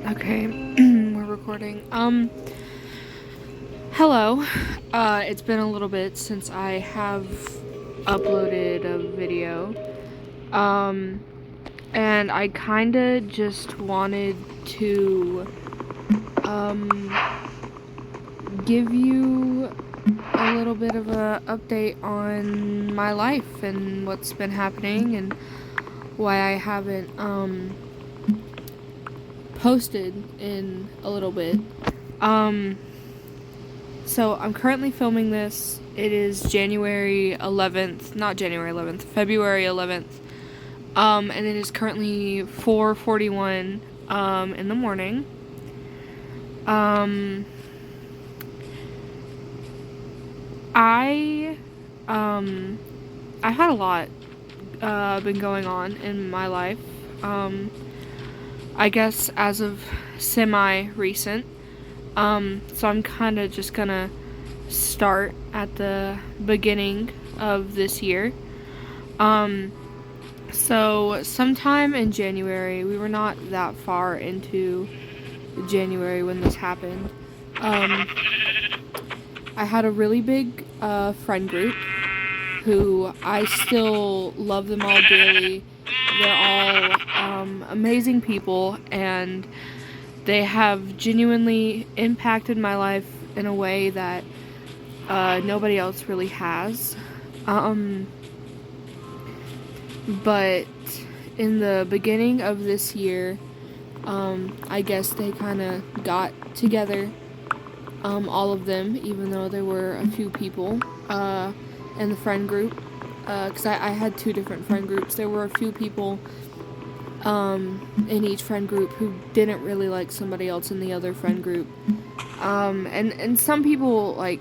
Okay, we're recording. Hello. It's been a little bit since I have uploaded a video. And I kinda just wanted to, um, give you a little bit of a update on my life and what's been happening and why I haven't, posted in a little bit. So I'm currently filming this. It is January 11th, not January 11th, February 11th. And it is currently 4:41 in the morning. I I've had a lot been going on in my life. I guess as of semi-recent. So I'm kind of just gonna start at the beginning of this year. So sometime in January, we were not that far into January when this happened. I had a really big friend group who I still love them all dearly. They're all amazing people, and they have genuinely impacted my life in a way that nobody else really has. But in the beginning of this year, I guess they kind of got together, all of them, even though there were a few people in the friend group. Because I had two different friend groups. There were a few people in each friend group who didn't really like somebody else in the other friend group. And some people, like,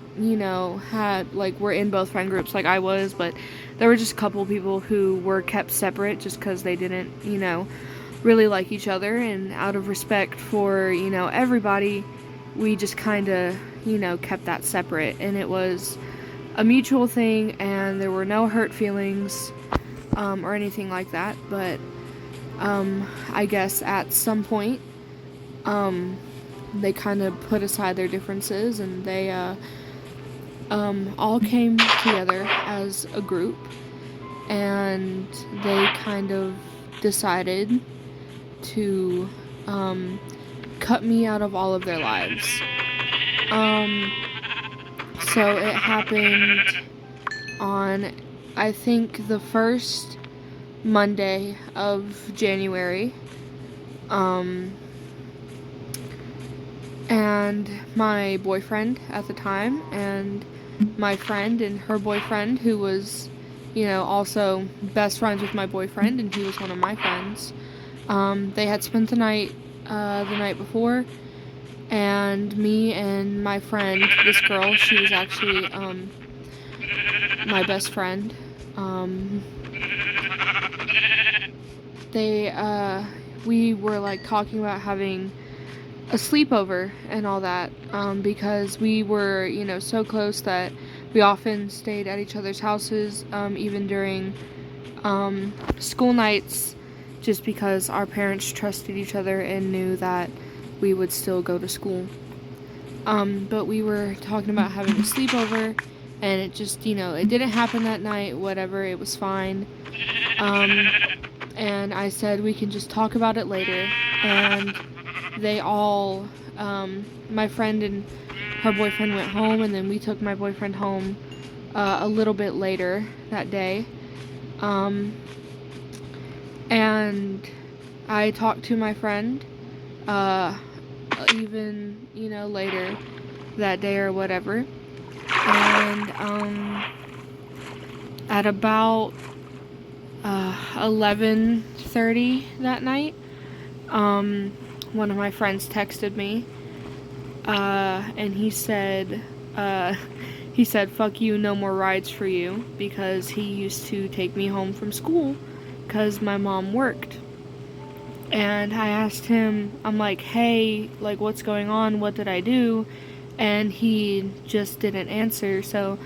had, like, were in both friend groups like I was, but there were just a couple people who were kept separate just because they didn't, really like each other, and out of respect for, everybody, we just kind of, kept that separate, and it was a mutual thing, and there were no hurt feelings, or anything like that, but, I guess at some point, they kind of put aside their differences, and they, all came together as a group, and they kind of decided to, cut me out of all of their lives. So it happened on, I think, the first Monday of January. And my boyfriend at the time, and my friend and her boyfriend, who was, also best friends with my boyfriend, and he was one of my friends. They had spent the night before, and me and my friend, this girl, she was actually, my best friend, we were, like, talking about having a sleepover and all that, because we were, so close that we often stayed at each other's houses, even during, school nights, just because our parents trusted each other and knew that we would still go to school. But we were talking about having a sleepover, and it just, it didn't happen that night, whatever, it was fine. And I said we can just talk about it later, and they all, my friend and her boyfriend went home, and then we took my boyfriend home a little bit later that day. And I talked to my friend even, later that day or whatever. And at about 11:30 that night, one of my friends texted me, and he said, fuck you, no more rides for you, because he used to take me home from school, because my mom worked. And I asked him, I'm like, hey, like, what's going on, what did I do? And he just didn't answer, so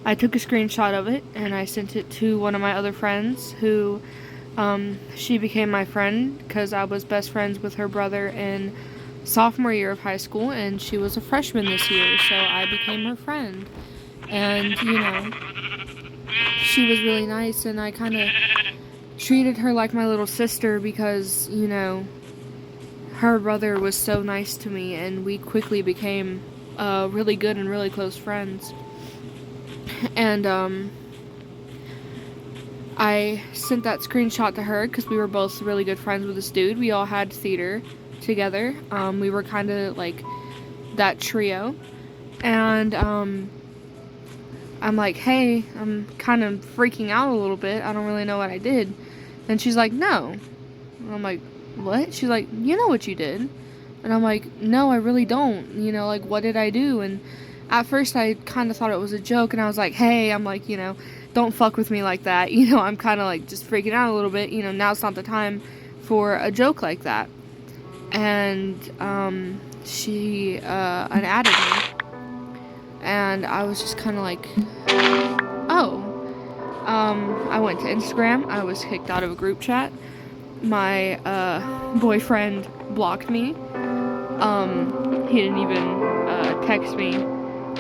I took a screenshot of it, and I sent it to one of my other friends, who, she became my friend, because I was best friends with her brother and sophomore year of high school, and she was a freshman this year, so I became her friend. And, she was really nice, and I kind of treated her like my little sister because, her brother was so nice to me, and we quickly became really good and really close friends. And I sent that screenshot to her because we were both really good friends with this dude. We all had theater together. We were kind of like that trio. And I'm like, hey, I'm kind of freaking out a little bit. I don't really know what I did. And she's like, no. And I'm like, what? She's like, you know what you did. And I'm like, no, I really don't. Like, what did I do? And at first I kind of thought it was a joke, and I was like, hey, I'm like, don't fuck with me like that. I'm kind of like just freaking out a little bit. Now's not the time for a joke like that. And she unadded me. And I was just kind of like, oh. I went to Instagram. I was kicked out of a group chat. My boyfriend blocked me. He didn't even text me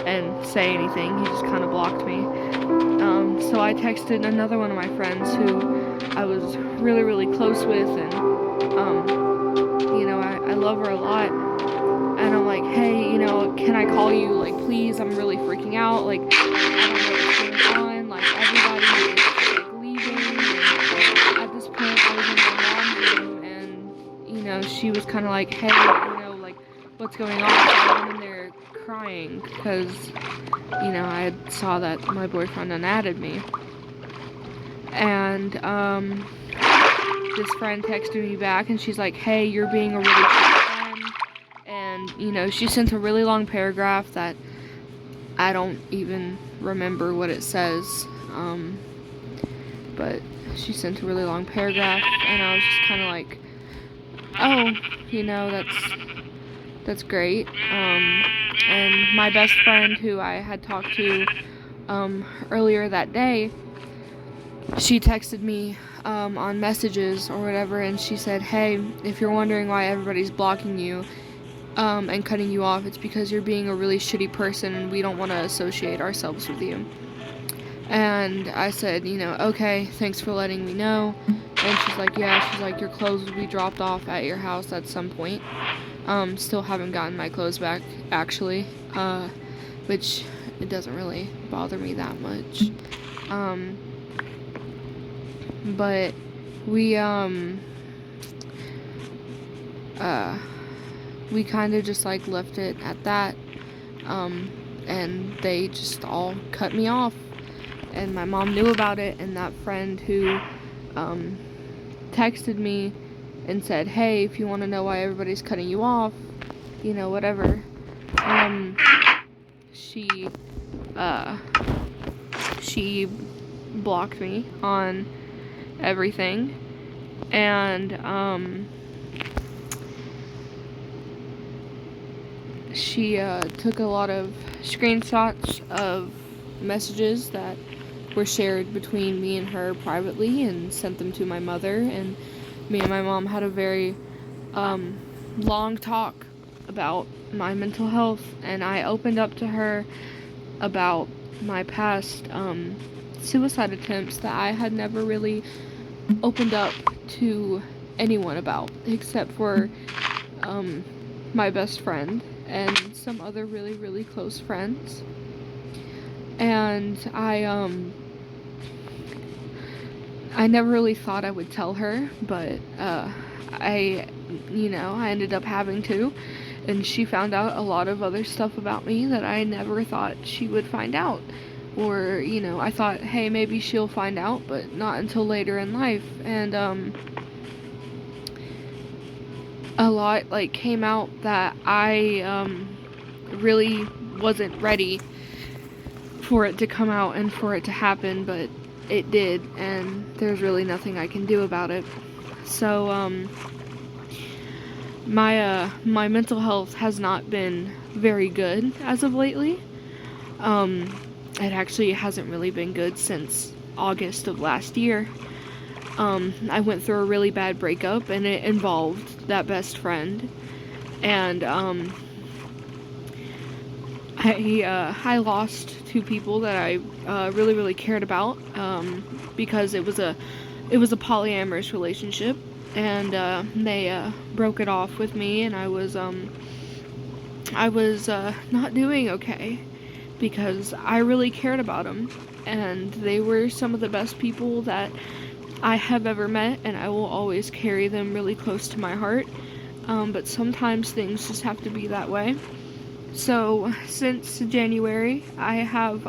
and say anything. He just kind of blocked me. So I texted another one of my friends who I was really, really close with, and I love her a lot. And I'm like, hey, can I call you? Like, please, I'm really freaking out. Like, I don't know what's going on. Like, everybody is like leaving. And at this point, I was in my mom's room, and she was kind of like, hey, like, what's going on? So I went in there crying because, I saw that my boyfriend unadded me. And this friend texted me back, and she's like, hey, you're being a really good friend. And, she sent a really long paragraph that I don't even remember what it says. But she sent a really long paragraph, and I was just kind of like, oh, that's great. And my best friend, who I had talked to earlier that day, she texted me on messages or whatever, and she said, hey, if you're wondering why everybody's blocking you and cutting you off, it's because you're being a really shitty person, and we don't want to associate ourselves with you. And I said, okay, thanks for letting me know. And she's like, yeah, your clothes will be dropped off at your house at some point. Still haven't gotten my clothes back, actually, which it doesn't really bother me that much. But we kind of just like left it at that, and they just all cut me off, and my mom knew about it, and that friend who texted me and said, hey, if you want to know why everybody's cutting you off, whatever, she blocked me on everything, and she took a lot of screenshots of messages that were shared between me and her privately and sent them to my mother, and me and my mom had a very long talk about my mental health, and I opened up to her about my past suicide attempts that I had never really opened up to anyone about, except for my best friend and some other really, really close friends. And I never really thought I would tell her, but I ended up having to, and she found out a lot of other stuff about me that I never thought she would find out. Or, I thought, hey, maybe she'll find out, but not until later in life. And a lot came out that I really wasn't ready for it to come out and for it to happen, but it did, and there's really nothing I can do about it. So my mental health has not been very good as of lately. It actually hasn't really been good since August of last year. I went through a really bad breakup, and it involved that best friend. And I lost two people that I really really cared about, because it was a polyamorous relationship, and they broke it off with me, and I was not doing okay because I really cared about them, and they were some of the best people that I have ever met, and I will always carry them really close to my heart. But sometimes things just have to be that way. So since January, I have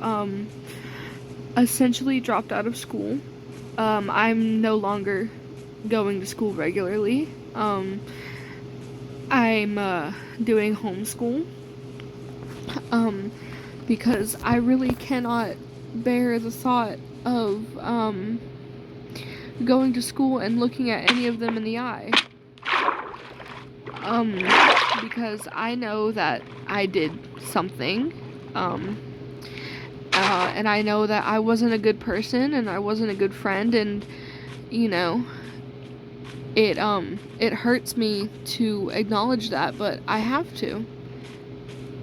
essentially dropped out of school. I'm no longer going to school regularly. I'm doing homeschool, because I really cannot bear the thought of going to school and looking at any of them in the eye. Because I know that I did something, and I know that I wasn't a good person, and I wasn't a good friend, and, you know, it hurts me to acknowledge that, but I have to.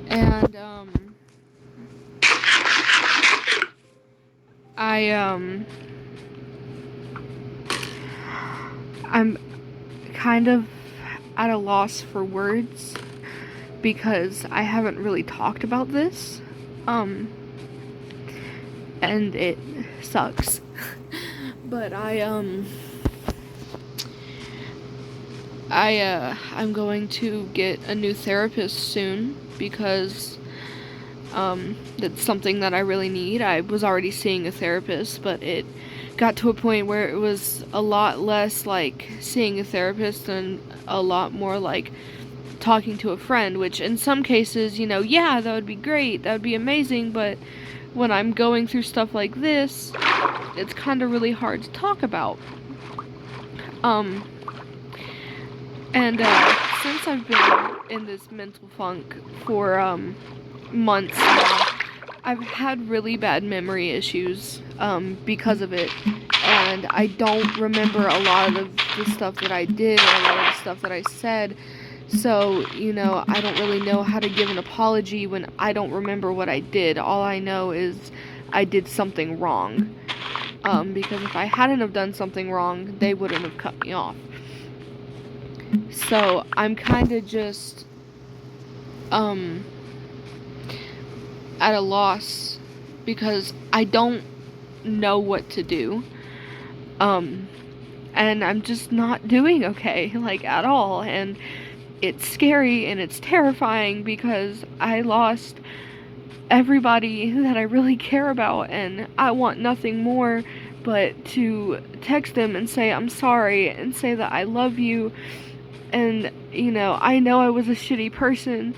And, I'm kind of at a loss for words because I haven't really talked about this, and it sucks. But I'm going to get a new therapist soon because that's something that I really need. I was already seeing a therapist, but it got to a point where it was a lot less like seeing a therapist and a lot more like talking to a friend, which in some cases, yeah, that would be great, that would be amazing, but when I'm going through stuff like this, it's kind of really hard to talk about. And since I've been in this mental funk for months now, I've had really bad memory issues because of it, and I don't remember a lot of the stuff that I did or a lot of the stuff that I said. So, I don't really know how to give an apology when I don't remember what I did. All I know is I did something wrong. Because if I hadn't have done something wrong, they wouldn't have cut me off. So, I'm kind of just, at a loss because I don't know what to do. And I'm just not doing okay, like, at all. And it's scary and it's terrifying because I lost everybody that I really care about, and I want nothing more but to text them and say I'm sorry and say that I love you. And, I know I was a shitty person,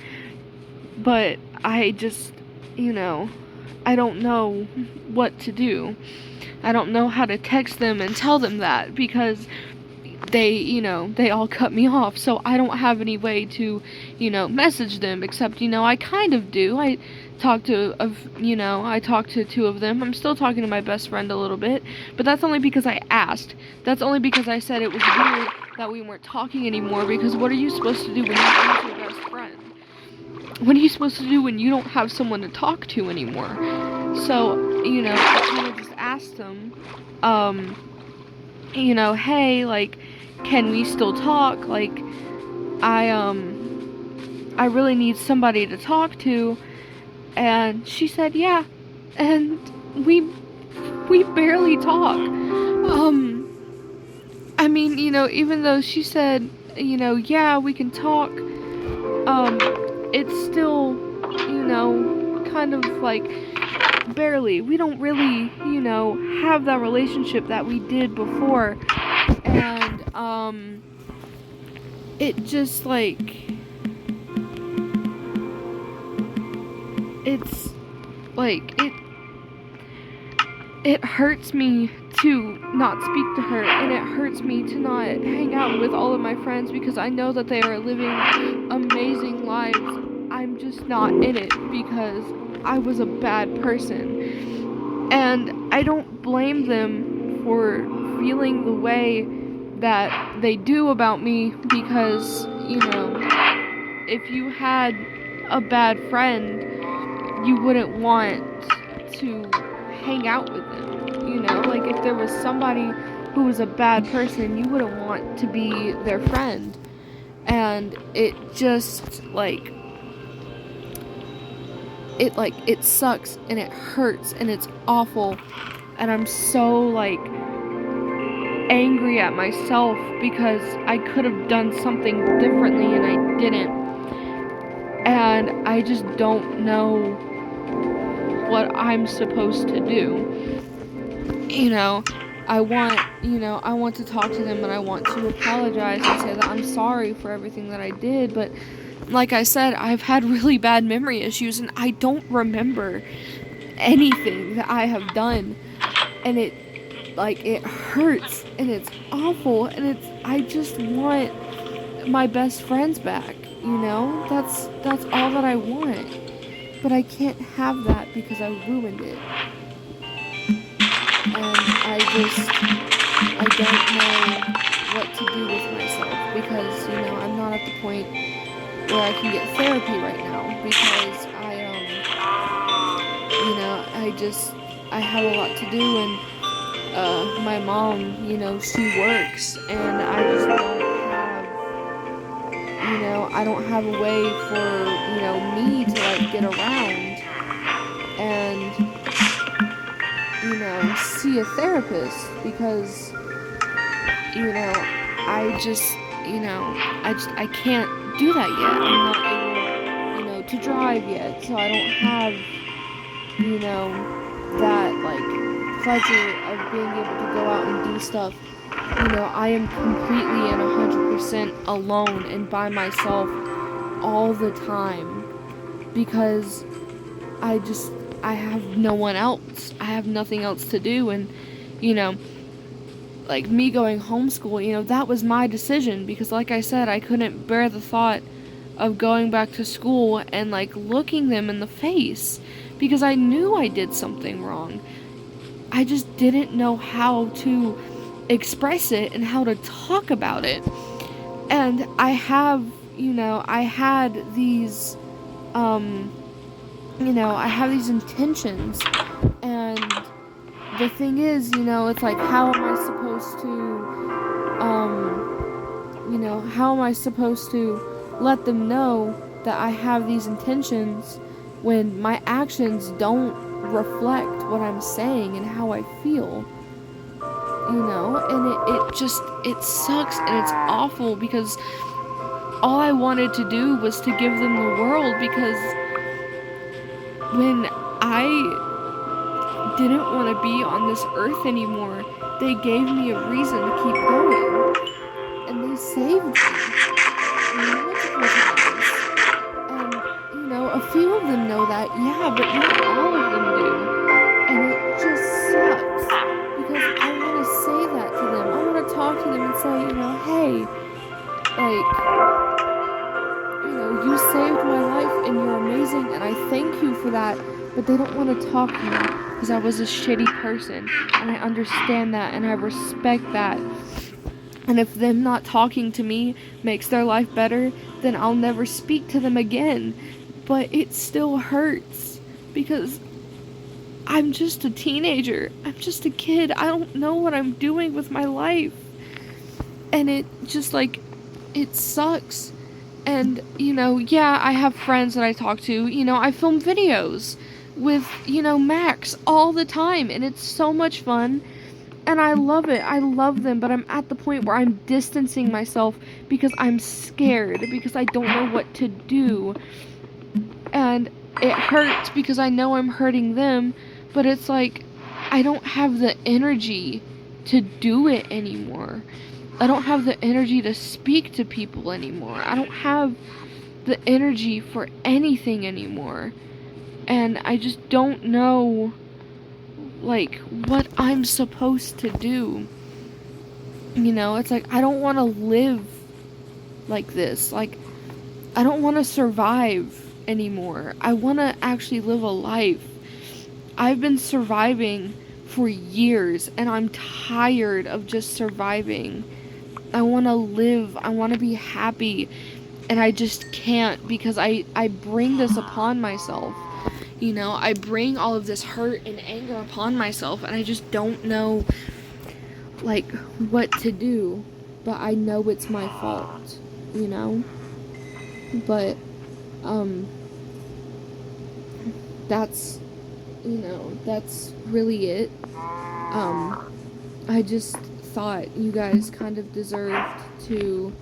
but I just, I don't know what to do. I don't know how to text them and tell them that because they all cut me off, so I don't have any way to, message them, except, I kind of do. I talked to two of them. I'm still talking to my best friend a little bit, but that's only because I asked. That's only because I said it was weird that we weren't talking anymore, because what are you supposed to do when you lose your best friend? What are you supposed to do when you don't have someone to talk to anymore? So, I kind of just asked them, hey, like, can we still talk? Like, I really need somebody to talk to. And she said, yeah. And we barely talk. I mean, even though she said, yeah, we can talk, it's still, kind of like barely. We don't really, have that relationship that we did before. And, it just, like, it's, like, it hurts me to not speak to her, and it hurts me to not hang out with all of my friends because I know that they are living amazing lives. I'm just not in it because I was a bad person. And I don't blame them for feeling the way that they do about me because, if you had a bad friend, you wouldn't want to hang out with them, you know? Like, if there was somebody who was a bad person, you wouldn't want to be their friend. And it just, like, it sucks, and it hurts, and it's awful, and I'm so, like, angry at myself because I could have done something differently and I didn't. And I just don't know what I'm supposed to do. You know, I want to talk to them, and I want to apologize and say that I'm sorry for everything that I did, but like I said, I've had really bad memory issues, and I don't remember anything that I have done, and it hurts, and it's awful, and I just want my best friends back, you know? That's all that I want. But I can't have that because I ruined it. And I don't know what to do with myself because, I'm not at the point where I can get therapy right now because I have a lot to do, and my mom, she works, and I just I don't have a way for, me to, like, get around and, see a therapist because, I can't do that yet. I'm not able, to drive yet, so I don't have, that, like, pleasure of being able to go out and do stuff. I am completely and 100% alone and by myself all the time because I have no one else. I have nothing else to do, and, like, me going homeschool, that was my decision because, like I said, I couldn't bear the thought of going back to school and, like, looking them in the face because I knew I did something wrong. I just didn't know how to express it and how to talk about it. And I had these, I have these intentions, and the thing is, it's like, how am I supposed to let them know that I have these intentions when my actions don't reflect what I'm saying and how I feel? And it sucks, and it's awful because all I wanted to do was to give them the world, because when I didn't want to be on this earth anymore, they gave me a reason to keep going, and they saved me multiple times. And, a few of them know that, yeah, but not all of them do, and it just sucks, because I want to say that to them. I want to talk to them and say, hey, like, you saved my life and you're amazing and I thank you for that, but they don't want to talk to me because I was a shitty person, and I understand that and I respect that. And if them not talking to me makes their life better, then I'll never speak to them again. But it still hurts because I'm just a teenager. I'm just a kid. I don't know what I'm doing with my life. And it just, like, it sucks. And, yeah, I have friends that I talk to. I film videos with, Max all the time. And it's so much fun. And I love it. I love them. But I'm at the point where I'm distancing myself because I'm scared. Because I don't know what to do. And it hurts because I know I'm hurting them. But it's like, I don't have the energy to do it anymore. I don't have the energy to speak to people anymore. I don't have the energy for anything anymore. And I just don't know, like, what I'm supposed to do. It's like, I don't want to live like this. Like, I don't want to survive anymore. I want to actually live a life. I've been surviving for years, and I'm tired of just surviving. I want to live. I want to be happy. and I just can't, because I bring this upon myself. You know, I bring all of this hurt and anger upon myself, and I just don't know, like, what to do. But I know it's my fault, you know? But, that's, that's really it. I just thought you guys kind of deserved to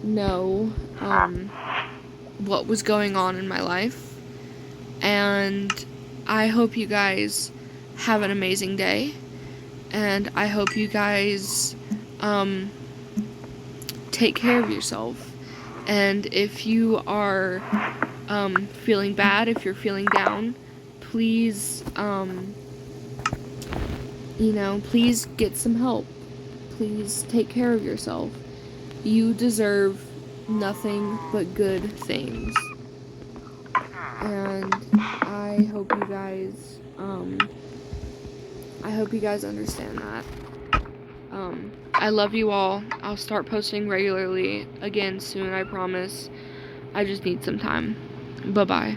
know, what was going on in my life. And I hope you guys have an amazing day. And I hope you guys, take care of yourself. And if you are, feeling bad, if you're feeling down, please, please get some help. Please take care of yourself. You deserve nothing but good things. And I hope you guys, understand that. I love you all. I'll start posting regularly again soon, I promise. I just need some time. Bye-bye.